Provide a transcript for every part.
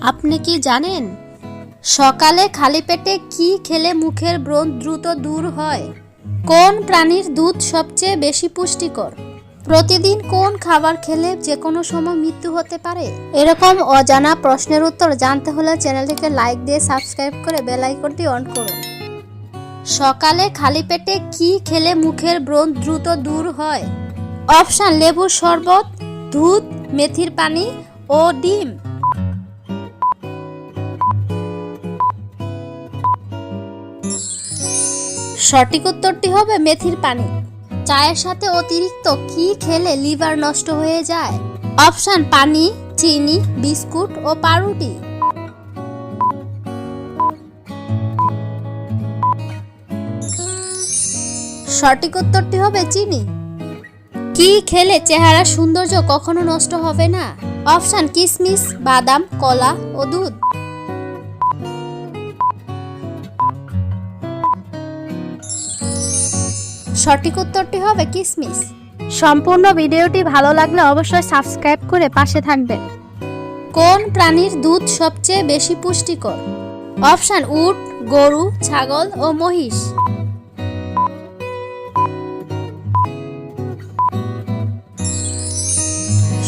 আপনি কি জানেন সকালে খালি পেটে কি খেলে মুখের ব্রণ দ্রুত দূর হয়? কোন প্রাণীর দুধ সবচেয়ে বেশি পুষ্টিকর? প্রতিদিন কোন খাবার খেলে যে কোনো সময় মৃত্যু হতে পারে? এরকম অজানা প্রশ্নের উত্তর জানতে হলে চ্যানেলটিকে লাইক দিয়ে সাবস্ক্রাইব করে বেল আইকনটি অন করুন। সকালে খালি পেটে কি খেলে মুখের ব্রণ দ্রুত দূর হয়? অপশন: লেবুর শরবত, দুধ, মেথির পানি ও ডিম। সঠিক উত্তরটি হবে মেথির পানি। চায়ের সাথে অতিরিক্ত কি খেলে লিভার নষ্ট হয়ে যায়? অপশন: পানি, চিনি, বিস্কুট ও পাউরুটি। সঠিক উত্তরটি হবে চিনি। কি খেলে চেহারা সৌন্দর্য কখনো নষ্ট হবে না? অপশন: কিশমিশ, বাদাম, কলা ও দুধ। সঠিক উত্তরটি হবে কিশমিশ। সম্পূর্ণ ভিডিওটি ভালো লাগলে অবশ্যই সাবস্ক্রাইব করে পাশে থাকবেন। কোন প্রাণীর দুধ সবচেয়ে বেশি পুষ্টিকর? অপশন: উট, গরু, ছাগল ও মহিষ।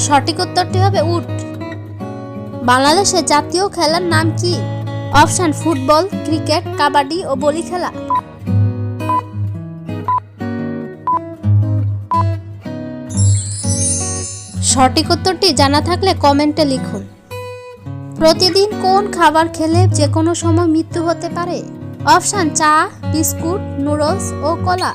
সঠিক উত্তরটি হবে উট। বাংলাদেশের জাতীয় খেলার নাম কি? অপশন: ফুটবল, ক্রিকেট, কাবাডি ও বলি খেলা। সঠিক উত্তরটি জানা থাকলে কমেন্টে লিখুন। প্রতিদিন কোন খাবার খেলে যে কোনো সময় মৃত্যু হতে পারে? অপশন: চা, বিস্কুট, নুডলস ও কলা।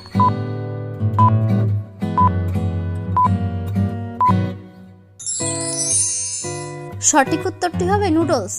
সঠিক উত্তরটি হবে নুডলস।